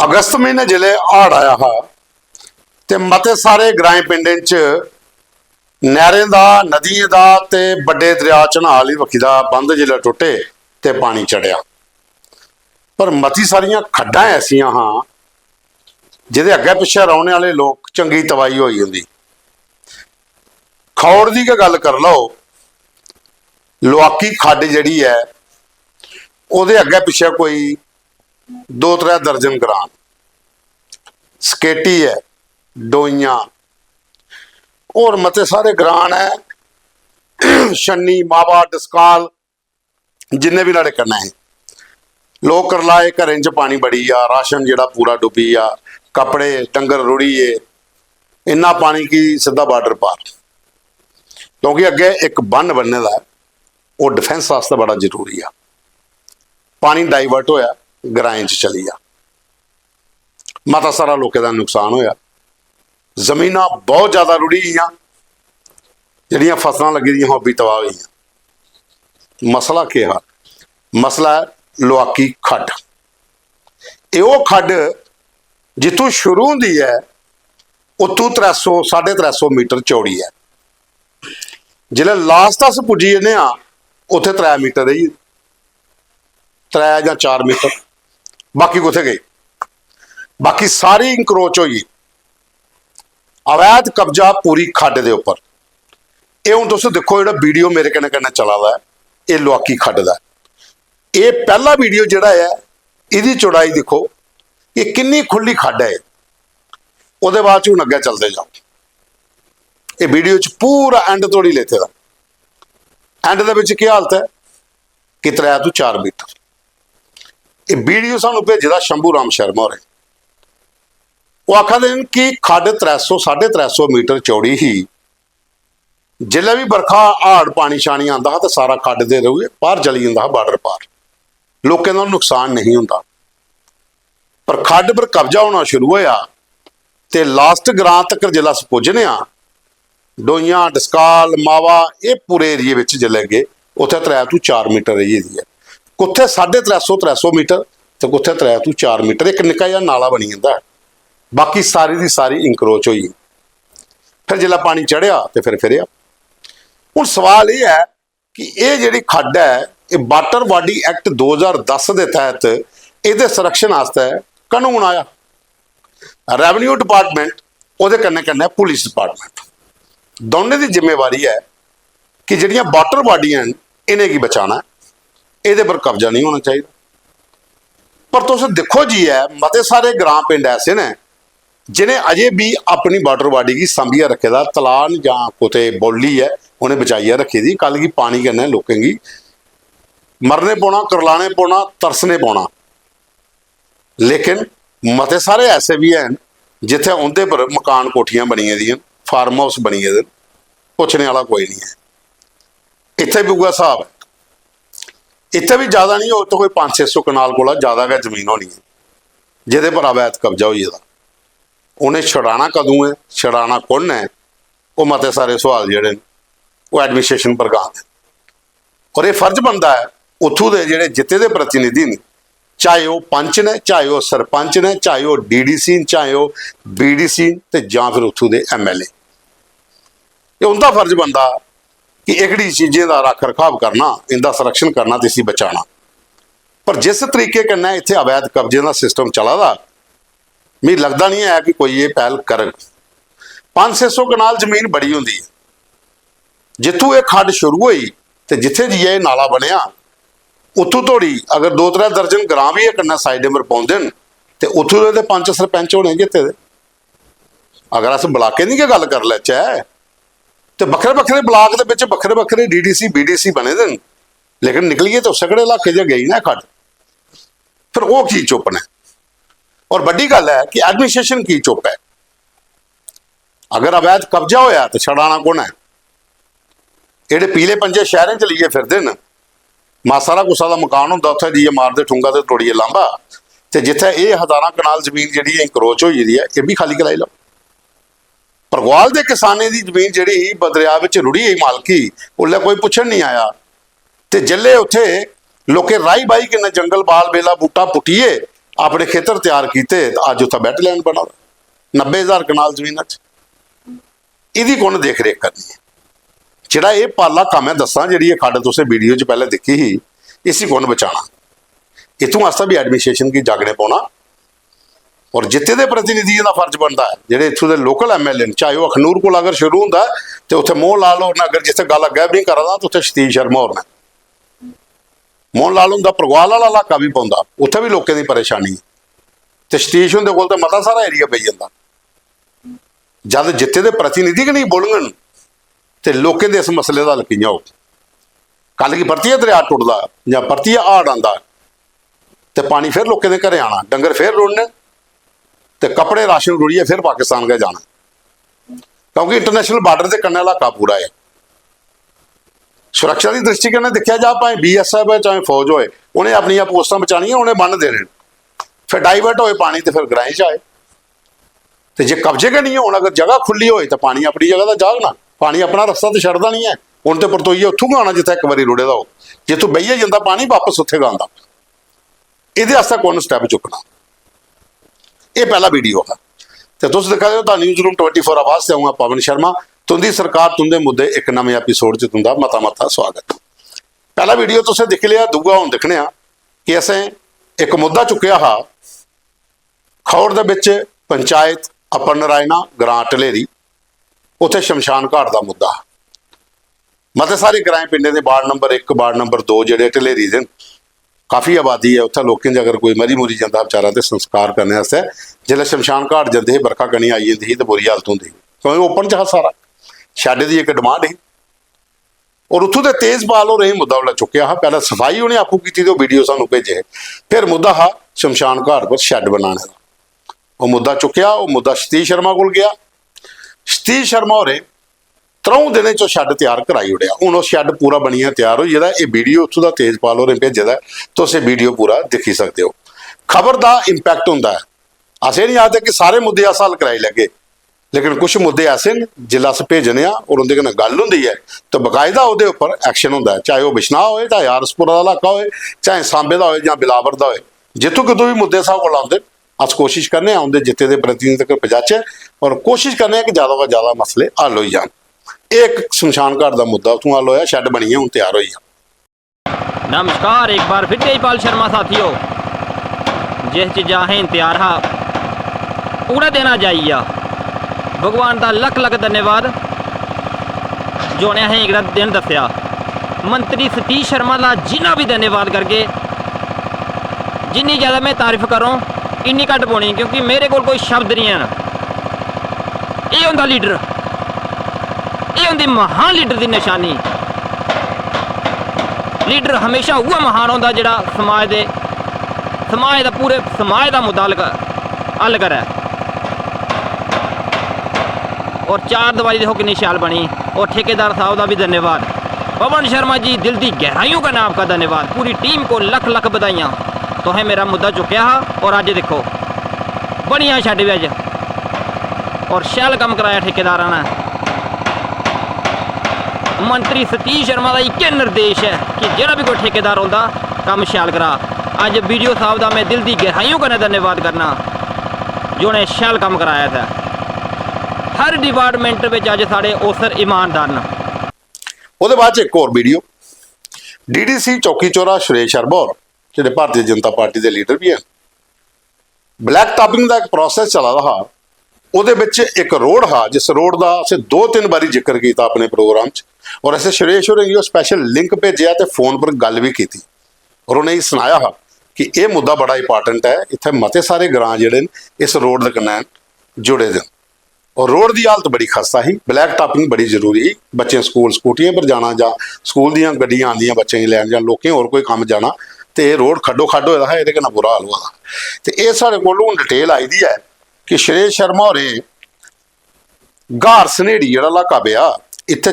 अगस्त महीने जिले हाड़ आया हा ते मते सारे ग्राएं पिंडें च नहरें दा नदियें दा ते बड़े दरिया चन्हां आह्ली बक्खी दा बंद जिले टुटे ते पानी चढ़िया। पर मती सारियां खड्डां ऐसियां हाँ जिहदे अग्गे पिछे रौहने वाले लोग चंगी तबाही होई होंदी। खौड़ दी गै गल कर लो, लुआकी खड्ड जिहड़ी है उहदे अग्गे पिछे कोई 2-3 दर्जन ग्रां, सकेटी है, डोइयां और मते सारे ग्रां है, छन्नी, मावा, डस्काल, जिन्ने भी लड़े करना है। लोग करलाए घरें च पानी बड़ी आ, राशन जिहड़ा पूरा डुबी आ, कपड़े डंगर रुड़िए, इन्ना पानी की सीधा बार्डर पार। क्योंकि अगे एक बन बनने का वो डिफेंस वास्ते बड़ा जरूरी आ। पानी डाइवर्ट होया ग्राएं च चली आ, मता सारा लोगों का नुकसान होया, जमीन बहुत ज्यादा रुड़ी गई, जड़ियाँ फसलां लगी दी वो भी तबाह हुई। मसला क्या है? मसला है लुआकी खड्ड। ये खड्ड जितों शुरू होंदी है उतों 300-350 मीटर चौड़ी है। जिले लास्ट अस पुजी जन्ने आ उत्थे 3 मीटर रही, 3 या 4 मीटर, बाकी कुत्थे गई? बाकी सारी इंक्रोच हुई। अवैध कब्जा पूरी खड्ड दे उपर। ये हुण तुसीं देखो जिहड़ा वीडियो मेरे कन्नै कन्नै चला दा है, ये लुआकी खड्ड दा। ये पहला वीडियो जिहड़ा है इहदी चौड़ाई देखो, ये कितनी खुली खड्ड है। उहदे बाद च हुण अग्गे चलते जाओ, ये वीडियो च पूरा एंड तोड़ी लेते दा। एंड दे विच की हालत है कि 3 ਤੋਂ 4 मीटर। ये वीडियो सानू भेजे दा शंभू राम शर्मा होरें। वो आखदे न कि खड्ड 300-350 मीटर चौड़ी ही। जिले भी बरखा हाड़ पानी शानी आंदा हा तो सारा खड्ड दे रहे बाहर चली जाता हा बार्डर पार, लोगों का नुकसान नहीं होंदा। पर खड्ड पर कब्जा होना शुरू होया ते लास्ट ग्रां तक जिला अस पुजने आ, डोइयां, डस्काल, मावा, ये पूरे एरिए में जिले गए उत्थे 3 ਤੋਂ 4 मीटर रही है। कुत्थे 350-300 मीटर तो कुत्थे 3 ਤੋਂ 4 मीटर। एक निक्का जिहा नाला बनी जाता है, बाकी सारी की सारी इंक्रोच हुई। फिर जिला पानी चढ़िया तो फिर फिरिया। हुण सवाल ये है कि ये जिहड़ी खड्ड है ये वाटर बॉडी एक्ट 2010 के तहत इहदे संरक्षण वास्ते कानून आया। रेवन्यू डिपार्टमेंट उहदे कन्नै कन्नै पुलिस डिपार्टमेंट दोनों की जिम्मेवारी है कि जिहड़ियां वाटर बॉडियां इन्हें की बचाना, ये पर कब्जा नहीं होना चाहिए। पर तुम देखो जी है मते सारे ग्रां पिंड ऐसे ने जिन्हें अजे भी अपनी वाटर बॉडी की संभिया रखे दा, तलान जां कुते बोली है उन्हें बचाइया रखी दी। कल की पानी कन्नै लोकें की मरने पौना, करलाने पौना, तरसने पौना। लेकिन मते सारे ऐसे भी हैं जिथे उनके पर मकान कोठियां बनिया दियां, फार्म हाउस बनी दे, पुछने वाला कोई नहीं है। इत्थे भी उगा हिसाब है, इत्थे भी ज़्यादा नहीं हो तो कोई 500-600 कनाल को ज़्यादा गै जमीन होनी है जिहदे पर अवैध कब्जा होई दा। उन्हें छड़ाना कदों है, छड़ाना कौन है, वो मते सारे सवाल जिहड़े वो एडमिनिस्ट्रेशन पर गांदे। और ये फर्ज बनता है उत्थों के जिहड़े जिते दे प्रतिनिधि ने, चाहे वह पंच ने, चाहे वह सरपंच ने, चाहे वह DDC, चाहे वह BDC ते जां फिर उत्थों के MLA, ये उनका फर्ज बनता कि एकड़ी चीज़ें का रख रखाव करना, इनका संरक्षण करना तो इसी बचाना। पर जिस तरीके कन्नै इत्थे अवैध कब्जे का सिस्टम चला दा, मैं लगता नहीं है कि कोई ये पहल कर। 500-600 कनाल जमीन बड़ी होंदी है। जिथों ये खड्ड शुरू हुई तो जिथे जी ये नाला बनया उत्थों तोड़ी अगर 2-3 दर्जन ग्रां भी कन्नै साइड पर पाउंदे न ते उत्थों दे 5 सरपंच होने जिते दे। अगर अस ब्लाके की गल कर लैचे तो बखरे ब्लाक के बखरे DDC BDC बने दे, लेकिन निकलीए तो सगड़े इलाके च गई ना खड्ड। फिर वो की चुप ने। और बड़ी गल है कि एडमिनिस्ट्रेशन की चुप है। अगर अवैध कब्जा होया तो छड़ाना कौन है? ये पीले पंजे शहरों च लीए फिरते हैं, मासारा कुसा का मकान होंदा उत्थे जीए मारते ठूंगा तो तोड़िए लांबा, तो जिथे ये 1000 कनाल जमीन जी इंक्रोच हुई है ये भी खाली कराई लो। परगवाल के किसाने की जमीन जी दरिया में रुड़ी गई मालकी, उसले कोई पुछन नहीं आया। तो जिले उत्थे लोके राही बाही किन्ने जंगल बाल बेला बूटा पुट्टिए ਆਪਣੇ ਖੇਤਰ ਤਿਆਰ ਕੀਤੇ ਤਾਂ ਅੱਜ ਉੱਥੇ ਵੈਟਲੈਂਡ ਬਣਾ 90,000 ਕਨਾਲ ਜ਼ਮੀਨਾਂ 'ਚ। ਇਹਦੀ ਕੌਣ ਦੇਖ ਰੇਖ ਕਰਨੀ ਹੈ? ਜਿਹੜਾ ਇਹ ਪਾਲਾ ਕੰਮ ਹੈ, ਦੱਸਾਂ ਜਿਹੜੀ ਇਹ ਖੱਡ ਤੁਸੀਂ ਵੀਡੀਓ 'ਚ ਪਹਿਲਾਂ ਦੇਖੀ ਸੀ, ਇसी कौन बचाना। इतों वास्ता भी एडमिनिस्ट्रेशन की जागने पाना और जिते दे प्रतिनिधि का फर्ज बनता है, जेडे इतों के लोकल MLA चाहे वह अखनूर को अगर शुरू होंगे तो उत्थे मोह लाल होना, अगर जिथे गल अगे भी नहीं करा तो उत्थे सतीश शर्मा होना, मोहन लाल होंगे परगवाल वाला इलाका भी पाँदा, उत्थे भी लोगों की परेशानी तो सतीश होंगे कोल तो मता सारा एरिया पई जांदा। जब जिते दे प्रतिनिधि नहीं बोलणगे तो लोगों के इस मसले का हल कियां हो? कल की परतिया दरिया टुटदा या परतिया हाड़ आंदा तो पानी फिर लोगों के घरें आना, डंगर फिर रुड़ने तो कपड़े राशन रुड़िए फिर पाकिस्तान गए जाना, क्योंकि इंटरनेशनल बार्डर के कन्ने इलाका पूरा है। सुरक्षा की दृष्टि कन्नै देखा जा, भावें BSF है चाहे फौज होए, उन्हें अपन पोस्टां बचानियां, उन्हें बन देने, फिर डाइवर्ट होए पानी तो फिर ग्राएं च आए। तो जे कब्जे के नहीं होना, अगर जगह खुली होए तो पानी अपनी जगह का जागना, पानी अपना रस्ता तो छड्डदा नहीं है। ਹੁਣ तो परतोईए उत्थों आना जिथे एक बारी रुड़े हो, जितों बहिए जाता पानी वापस उत्थे आंदा। ये कौन स्टैप चुकना? ये पहला वीडियो है। तो तुम देखा जो न्यूज़ रूम 24 आवाज़ से आऊँगा पवन शर्मा, तुंदी सरकार तुंदे मुद्दे एक नवे एपीसोड च तुंदा मता मता स्वागत। पहला वीडियो तुसें दिख लिया, दूआ हुण दिखने कि असें एक मुद्दा चुकिया हा खौड़ दे विच पंचायत अपर नारायणा ग्रां ढलेरी, उत्थे शमशान घाट का मुद्दा। मते सारे ग्राएं पिंडे के वार्ड नंबर 1 वार्ड नंबर 2 ਜਿਹੜੇ ਢਲੇਰੀ ਦੇ काफ़ी आबादी है, उत्थे लोगों के अगर कोई मरी मुरी जाता बेचारा तो संस्कार करने वास्ते जिसले शमशान घाट जाते बरखा कनी आई जाती थी तो बुरी हालत होती, क्योंकि ओपन च सारा शैड की एक डिमांड है। और उत्थों के तेजपाल और यही मुद्दा वाला चुकया हा। पहले सफाई उन्हें आपू की तो वीडियो सानू भेजे, फिर मुद्दा हा शमशान घाट पर शैड बनाने का। वो मुद्दा चुकया, वो मुद्दा सतीश शर्मा को गया। सतीश शर्मा होरे 3 दिन चो शैड तैयार कराई उड़िया। हूँ शैड पूरा बनिया तैयार हो जाता। ये वीडियो उत्थों का तेजपाल होरें भेजे दा, तो उस वीडियो पूरा देखी सकते हो। खबर का इंपैक्ट होंदा है। असें नहीं आखते कि सारे मुद्दे अस हल कराई लगे, लेकिन कुछ मुद्दे ऐसे न जिला अस भेजने और उनके कन्नै गल होंदी है तो बकायदा उहदे उपर एक्शन होंदा है, चाहे वह बिश्नाह होए, चाहे आरसपुरा का इलाका होए, चाहे सांबे का होए या बिलावर का होए। जितों कितों भी मुद्दे साहब को आते अस कोशिश करने आउंदे जिते दे प्रतिनिधि तक पहुँचे और कोशिश करने कि ज़्यादा तो ज़्यादा मसले हल हो जाए। एक शमशान घाट का मुद्दा उतों हल होया, शैड बनी है, हूँ तैयार हुई है। नमस्कार, एक बार फिर तेजपाल शर्मा साथियों, जिस चीज़ा हैं तैयार हा पूरा देना चाहिए। भगवान का लख लख धन्यवाद जो ने असें एक दिन दस्या। मंत्री सतीश शर्मा का जिन्ना भी धन्यवाद करके जिन्नी ज़्यादा मैं तारीफ करूँ इन्नी घट पौनी, क्योंकि मेरे को कोई शब्द नहीं है। ये होंदा लीडर, ये होंदी महान लीडर की निशानी। लीडर हमेशा हुआ महान होंदा जिहड़ा समाज दा पूरे समाज का मुद्दा हल करे। और 4 दिवारी देखो कितनी शैल बनी। और ठेकेदार साहब का भी धन्यवाद। पवन शर्मा जी, दिल की गहराइयों का नाम का धन्यवाद। पूरी टीम को लख लख बधाइयाँ। तो है मेरा मुद्दा चुकया हा और अज देखो बनिया छड्ड भी अज और शैल काम कराया ठेकेदारां ने। मंत्री सतीश शर्मा का एक निर्देश है कि जोड़ा भी कोई ठेकेदार होंदा काम शैल करा। अज वीडियो साहब का मैं दिल की गहराइयों का धन्यवाद करना जो ने शैल काम कराया था। हर डिपार्टमेंट में अज साढ़े औसर ईमानदार न। उसके बाद एक और वीडियो DDC चौकी चौरा सुरेश शर्मा और जो भारतीय जनता पार्टी के लीडर भी हैं, ब्लैक टॉपिंग का एक प्रोसैस चला रहा। ਉਹਦੇ ਵਿੱਚ एक रोड हा जिस रोड का असें 2-3 बारी जिक्र किया अपने प्रोग्राम च और असें सुरेश होरें गी स्पैशल लिंक भेजा तो फोन पर गल भी की और उन्हें सुनाया हा कि यह मुद्दा बड़ा इंपॉर्टेंट है। इतने मते सारे ग्रां जिहड़े इस रोड के कन्नै जुड़े दे और रोड की हालत बड़ी खस्ता ही। ब्लैक टॉपिंग बड़ी जरूरी ही। बच्चे स्कूल स्कूटियां पर जाना या स्कूल दीयां गड्डियां आंदियां बच्चों की लैन या लोकें होर कोई काम जाना तो यह रोड खड्डो खड्ड होया है, ये बुरा हाल हुआ। तो ये साढ़े को डिटेल आई दी है कि सुरेश शर्मा होरें घार सनेड़ी जिहड़ा इलाका पिया इत्थे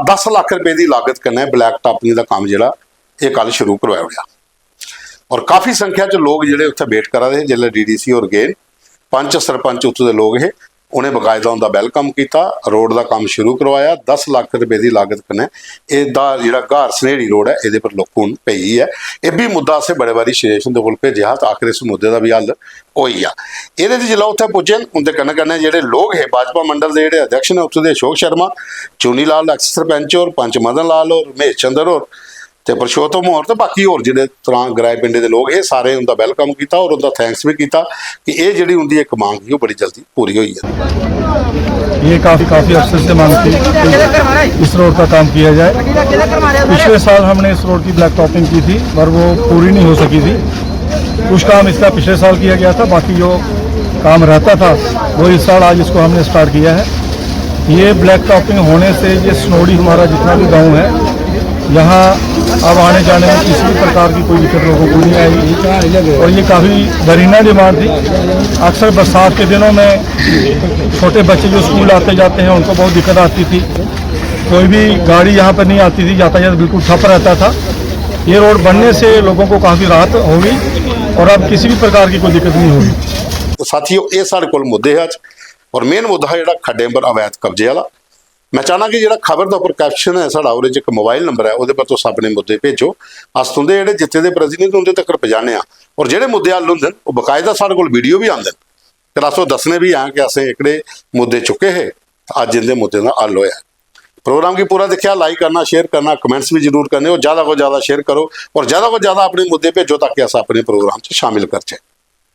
10 लाख रुपए की लागत कन्नै ब्लैक टॉपिंग का काम जिहड़ा ये कल शुरू करवाया गया और काफ़ी संख्या च लोग जिहड़े उत्थे वेट करा रहे। जिसले DDC और गए पंच सरपंच उत्थों के लोग ये ਉਹਨੇ ਬਕਾਇਦਾ ਉਹਦਾ ਵੈਲਕਮ ਕੀਤਾ, ਰੋਡ ਦਾ ਕੰਮ ਸ਼ੁਰੂ ਕਰਵਾਇਆ। 10 ਲੱਖ ਰੁਪਏ ਦੀ ਲਾਗਤ ਕਨੇ ਇਹਦਾ ਜਿਹੜਾ ਘਾਰ ਸਨੇੜੀ ਰੋਡ ਹੈ ਇਹਦੇ ਪਰ ਲੋਕਾਂ ਨੂੰ ਪਈ ਹੈ। ਇਹ ਵੀ ਮੁੱਦਾ ਅਸੀਂ ਬੜੇ ਵਾਰੀ ਸ਼ੇਸ਼ਨ ਦੇ ਕੋਲ ਭੇਜਿਆ ਤਾਂ ਆਖਰ ਇਸ ਮੁੱਦੇ ਦਾ ਵੀ ਹੱਲ ਹੋਈ ਆ। ਇਹਦੇ 'ਚ ਜਦੋਂ ਉੱਥੇ ਪੁੱਜੇ ਉਹਦੇ ਕन्ने ਜਿਹੜੇ ਲੋਕ ਹੈ भाजपा मंडल के ਜਿਹੜੇ अध्यक्ष ने ਉੱਥੇ ਦੇ अशोक शर्मा, चूनी लाल एक्स सरपंच और पंच मदन लाल और रमेश चंद्र और ਤੇ परशोत्तम और तो बाकी होर ਜਿਹੜੇ ਤਰ੍ਹਾਂ ਗਰਾਏ ਪਿੰਡੇ ਦੇ ਲੋਕ ਇਹ ਸਾਰੇ ਉਹਦਾ ਵੈਲਕਮ ਕੀਤਾ और ਉਹਦਾ थैंक्स भी ਕੀਤਾ कि ਇਹ ਜਿਹੜੀ ਹੁੰਦੀ ਇੱਕ ਮੰਗ ਸੀ ਉਹ ਬੜੀ ਜਲਦੀ पूरी हुई है। ये काफ़ी अरसे से मांग थी कि इस रोड का काम किया जाए। पिछले साल हमने इस रोड की ब्लैक टॉपिंग की थी पर वो पूरी नहीं हो सकी थी। कुछ काम इसका पिछले साल किया गया था, बाकी जो काम रहता था वो इस साल आज इसको हमने स्टार्ट किया है। ये ब्लैक टॉपिंग होने से ये सनोड़ी हमारा जितना भी गाँव है यहाँ अब आने जाने में किसी भी प्रकार की कोई दिक्कत लोगों को नहीं आएगी। और ये काफ़ी दरीना डिमांड थी। अक्सर बरसात के दिनों में छोटे बच्चे जो स्कूल आते जाते हैं उनको बहुत दिक्कत आती थी, कोई भी गाड़ी यहाँ पर नहीं आती थी, यातायात बिल्कुल ठप रहता था। ये रोड बनने से लोगों को काफ़ी राहत होगी और अब किसी भी प्रकार की कोई दिक्कत नहीं होगी। साथियों ये साढ़े कोल मुद्दे है और मेन मुद्दा है जो खड्डे पर अवैध कब्जे वाला। मैं चाहना कि जो खबर का उपर कैप्शन है साढ़ा वो एक मोबाइल नंबर है वो पर तुम अपने मुद्दे भेजो। अस तुंदे जो जिते के प्रतिनिधि उन्हें तक पहुँचाने और जोड़े मुद्दे हल होंगे वो बकायदा साढ़े को वीडियो भी आते फिर अस दसने भी हाँ कि असें एकड़े मुद्दे चुके है अज इनके मुद्दे का हल होया। प्रोग्राम की पूरा देखा, लाइक करना, शेयर करना, कमेंट्स भी जरूर करने और ज़्यादा को ज़्यादा शेयर करो और ज़्यादा को ज़्यादा अपने मुद्दे भेजो ताकि अस अपने प्रोग्राम से शामिल करचे।